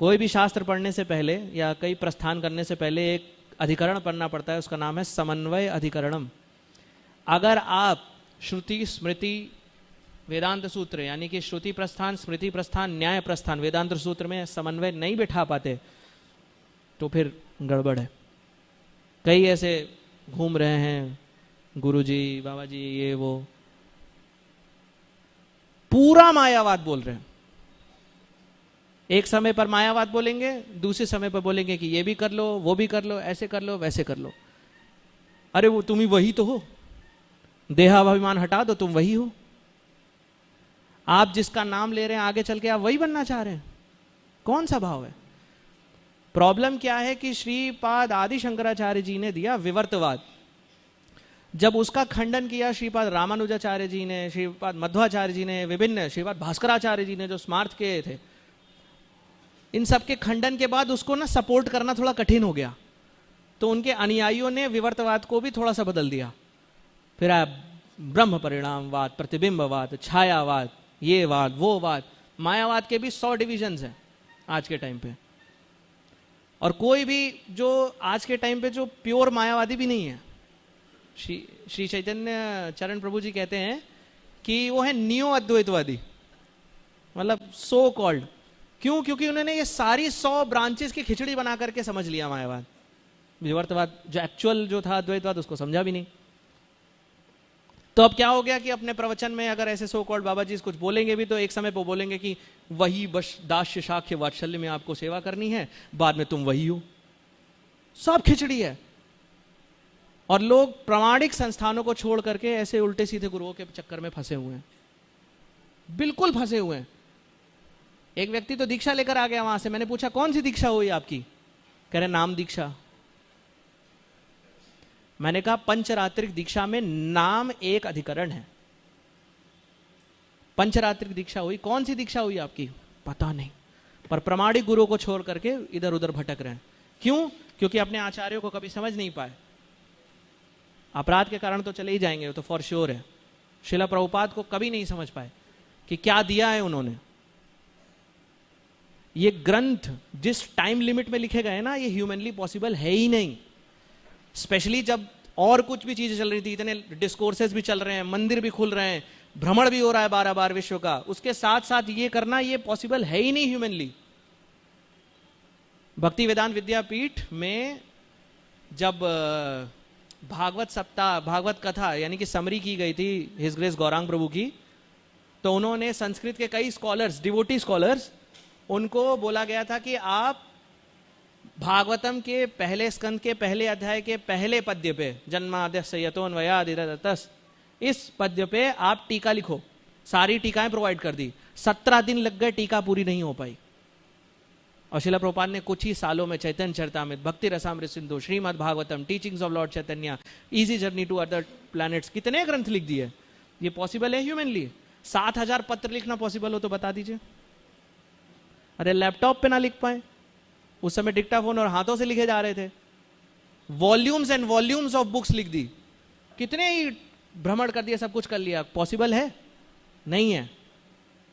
कोई भी शास्त्र पढ़ने से पहले या कई प्रस्थान करने से पहले एक अधिकरण पढ़ना पड़ता है, उसका नाम है समन्वय अधिकरणम। अगर आप श्रुति स्मृति वेदांत सूत्र यानी कि श्रुति प्रस्थान स्मृति प्रस्थान न्याय प्रस्थान वेदांत सूत्र में समन्वय नहीं बिठा पाते तो फिर गड़बड़ है। कई ऐसे घूम रहे हैं गुरुजी बाबा जी ये वो, पूरा मायावाद बोल रहे हैं। एक समय पर मायावाद बोलेंगे, दूसरे समय पर बोलेंगे कि ये भी कर लो वो भी कर लो, ऐसे कर लो वैसे कर लो। अरे वो तुम ही वही तो हो, देहाभिमान हटा दो, तुम वही हो। आप जिसका नाम ले रहे हैं आगे चल के आप वही बनना चाह रहे हैं, कौन सा भाव है? प्रॉब्लम क्या है कि श्रीपाद आदि शंकराचार्य जी ने दिया विवर्तवाद, जब उसका खंडन किया श्रीपाद रामानुजाचार्य जी ने, श्रीपाद मध्वाचार्य जी ने, विभिन्न श्रीपाद भास्कराचार्य जी ने जो स्मार्थ के थे, इन सब के खंडन के बाद उसको ना सपोर्ट करना थोड़ा कठिन हो गया, तो उनके अनुयायियों ने विवर्तवाद को भी थोड़ा सा बदल दिया। फिर आप ब्रह्म परिणामवाद, प्रतिबिंबवाद, छायावाद, ये वाद वो वाद, मायावाद के भी 100 डिविजन्स हैं आज के टाइम पे। और कोई भी जो आज के टाइम पे जो प्योर मायावादी भी नहीं है। श्री चैतन्य चरण प्रभु जी कहते हैं कि वो है नियो अद्वैतवादी, मतलब सो कॉल्ड। क्यों? क्योंकि उन्होंने ये सारी 100 ब्रांचेस की खिचड़ी बना करके समझ लिया मायावाद। विवर्तवाद जो एक्चुअल जो था अद्वैतवाद उसको समझा भी नहीं। तो अब क्या हो गया कि अपने प्रवचन में अगर ऐसे सो कॉल्ड बाबा जी कुछ बोलेंगे भी तो एक समय पर बोलेंगे कि वही बस दास्य शाक्य वात्सल्य में आपको सेवा करनी है, बाद में तुम वही हो। सब खिचड़ी है। और लोग प्रामाणिक संस्थानों को छोड़ करके ऐसे उल्टे सीधे गुरुओं के चक्कर में फंसे हुए हैं, बिल्कुल फंसे हुए हैं। एक व्यक्ति तो दीक्षा लेकर आ गया वहां से, मैंने पूछा कौन सी दीक्षा हुई आपकी? कह रहे नाम दीक्षा। मैंने कहा पंचरात्रिक दीक्षा में नाम एक अधिकरण है। पंचरात्रिक दीक्षा हुई, कौन सी दीक्षा हुई आपकी? पता नहीं, पर प्रामाणिक गुरु को छोड़ करके इधर उधर भटक रहे हैं। क्यों? क्योंकि अपने आचार्यों को कभी समझ नहीं पाए। अपराध के कारण तो चले ही जाएंगे, वो तो फॉर श्योर है। शिला प्रभुपाद को कभी नहीं समझ पाए कि क्या दिया है उन्होंने। ये ग्रंथ जिस टाइम लिमिट में लिखे गए ना, ये ह्यूमनली पॉसिबल है ही नहीं। स्पेशली जब और कुछ भी चीजें चल रही थी, इतने डिस्कोर्सेस भी चल रहे हैं, मंदिर भी खुल रहे हैं, भ्रमण भी हो रहा है 12 बार विश्व का, उसके साथ साथ ये करना ये पॉसिबल है ही नहीं ह्यूमनली। भक्ति वेदांत विद्यापीठ में जब भागवत सप्ताह, भागवत कथा यानी कि समरी की गई थी हिज ग्रेस गौरांग प्रभु की, तो उन्होंने संस्कृत के कई स्कॉलर्स, डिवोटी स्कॉलर्स, उनको बोला गया था कि आप भागवतम के पहले स्कंद के पहले अध्याय के पहले पद्य पे, जन्माद्यस्य यतोऽन्वयादितरतस्, इस पद्य पे आप टीका लिखो। सारी टीकाएं प्रोवाइड कर दी। 17 दिन लग गए, टीका पूरी नहीं हो पाई। और शिला प्रभुपाद ने कुछ ही सालों में Chaitanya Charitamrita, Bhakti Rasamrita Sindhu, Shrimad Bhagavatam, teachings of lord Chaitanya, easy journey to other planets, कितने ग्रंथ लिख दिए। ये पॉसिबल है ह्यूमनली? 7000 पत्र लिखना पॉसिबल हो तो बता दीजिए। अरे लैपटॉप पे ना लिख पाए, उस समय डिक्टाफोन और हाथों से लिखे जा रहे थे। Volumes and volumes of books लिख दी, कितने ही भ्रमण कर दिया, सब कुछ कर लिया। पॉसिबल है? नहीं है।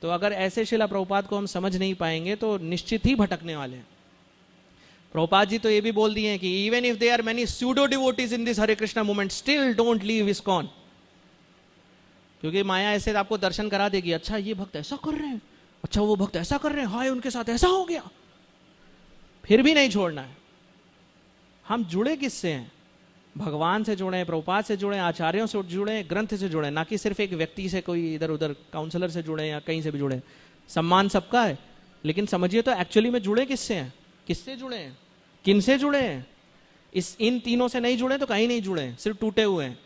तो अगर ऐसे शिला प्रभुपाद को हम समझ नहीं पाएंगे तो निश्चित ही भटकने वाले हैं। प्रभुपाद जी तो ये भी बोल दिए हैं कि even if there are many pseudo devotees in this Hare Krishna movement, still don't leave ISKCON. क्योंकि माया ऐसे आपको दर्शन करा देगी, अच्छा ये भक्त ऐसा कर रहे हैं, अच्छा वो भक्त ऐसा कर रहे हैं, हाय उनके साथ ऐसा हो गया, फिर भी नहीं छोड़ना है। हम जुड़े किससे हैं? भगवान से जुड़े, प्रभुपाद से जुड़े, आचार्यों से जुड़े, ग्रंथ से जुड़े, ना कि सिर्फ एक व्यक्ति से, कोई इधर उधर काउंसलर से जुड़े या कहीं से भी जुड़े। सम्मान सबका है, लेकिन समझिए तो एक्चुअली में जुड़े किससे हैं? किससे जुड़े हैं? किन से जुड़े हैं? इन तीनों से नहीं जुड़े तो कहीं नहीं जुड़े, सिर्फ टूटे हुए हैं।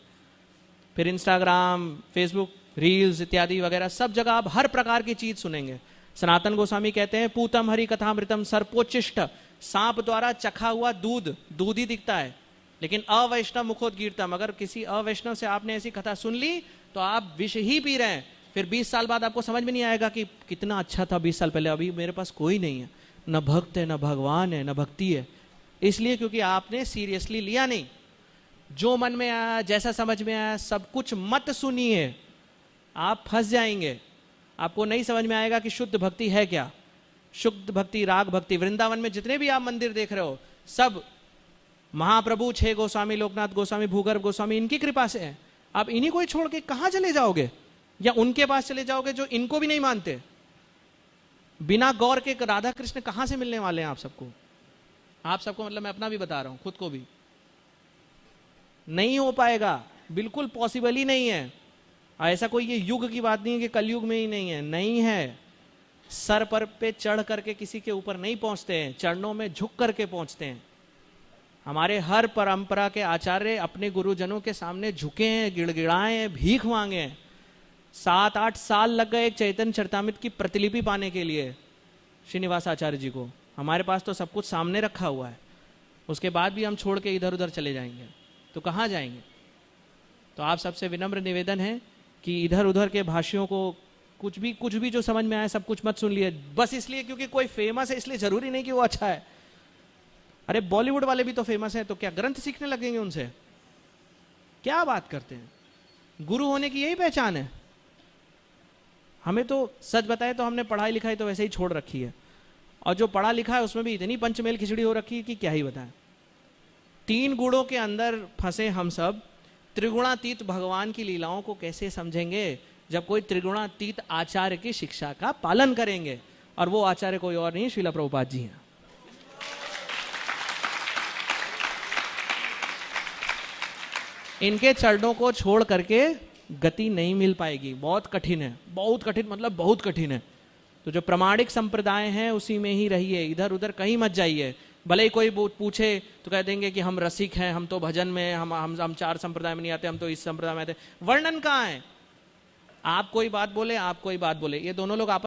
फिर इंस्टाग्राम, फेसबुक, रील्स इत्यादि वगैरह सब जगह आप हर प्रकार की चीज सुनेंगे। सनातन गोस्वामी कहते हैं पूतम हरि कथामृतम सर्पोच्चिष्ट, सांप द्वारा चखा हुआ दूध दूध ही दिखता है, लेकिन अवैष्णव मुखोद्गीर्तम, अगर किसी अवैष्णव से आपने ऐसी कथा सुन ली तो आप विष ही पी रहे हैं। फिर 20 साल बाद आपको समझ में नहीं आएगा कि कितना अच्छा था 20 साल पहले, अभी मेरे पास कोई नहीं है, न भक्त है, न भगवान है, न भक्ति है। इसलिए क्योंकि आपने सीरियसली लिया नहीं। जो मन में आया, जैसा समझ में आया, सब कुछ मत सुनिए, आप फंस जाएंगे। आपको नहीं समझ में आएगा कि शुद्ध भक्ति है क्या। शुद्ध भक्ति, राग भक्ति। वृंदावन में जितने भी आप मंदिर देख रहे हो सब महाप्रभु 6 गोस्वामी, लोकनाथ गोस्वामी, भूगर्भ गोस्वामी, इनकी कृपा से है। आप इन्हीं को ही छोड़ के कहां चले जाओगे, या उनके पास चले जाओगे जो इनको भी नहीं मानते। बिना गौर के राधा कृष्ण कहां से मिलने वाले हैं आप सबको? आप सबको मतलब मैं अपना भी बता रहा हूं, खुद को भी नहीं हो पाएगा, बिल्कुल पॉसिबल ही नहीं है। ऐसा कोई ये युग की बात नहीं है कि कलयुग में ही नहीं है, नहीं है। सर पर पे चढ़ करके किसी के ऊपर नहीं पहुंचते हैं, चरणों में झुक करके पहुंचते हैं। हमारे हर परंपरा के आचार्य अपने गुरुजनों के सामने झुके हैं, गिड़गिड़ाए हैं, भीख मांगे हैं। 7-8 साल लग गए एक चैतन्य चरितामृत की प्रतिलिपि पाने के लिए श्रीनिवास आचार्य जी को। हमारे पास तो सब कुछ सामने रखा हुआ है, उसके बाद भी हम छोड़ के इधर उधर चले जाएंगे तो कहां जाएंगे? तो आप सबसे विनम्र निवेदन है कि इधर उधर के भाष्यों को कुछ भी जो समझ में आए सब कुछ मत सुन लिए, बस इसलिए क्योंकि कोई फेमस है इसलिए जरूरी नहीं कि वो अच्छा है। अरे बॉलीवुड वाले भी तो फेमस है, तो क्या ग्रंथ सीखने लगेंगे उनसे? क्या बात करते हैं? गुरु होने की यही पहचान है? हमें तो सच बताए तो हमने पढ़ाई लिखाई तो वैसे ही छोड़ रखी है, और जो पढ़ा लिखा है उसमें भी इतनी पंचमेल खिचड़ी हो रखी है कि क्या ही बताएं। 3 गुणों के अंदर फंसे हम सब, त्रिगुणातीत भगवान की लीलाओं को कैसे समझेंगे जब कोई त्रिगुणातीत आचार्य की शिक्षा का पालन करेंगे? और वो आचार्य कोई और नहीं, श्रीला प्रभुपाद जी हैं। इनके चरणों को छोड़ करके गति नहीं मिल पाएगी, बहुत कठिन है, बहुत कठिन मतलब बहुत कठिन है। तो जो प्रमाणिक संप्रदाय हैं उसी में ही रहिए, इधर उधर कहीं मत जाइए। भले ही कोई पूछे तो कह देंगे कि हम रसिक हैं, हम तो भजन में, हम 4 संप्रदाय में नहीं आते, हम तो इस संप्रदाय में आते। वर्णन कहाँ है? आप कोई बात बोले, आप कोई बात बोले, ये दोनों लोग आपस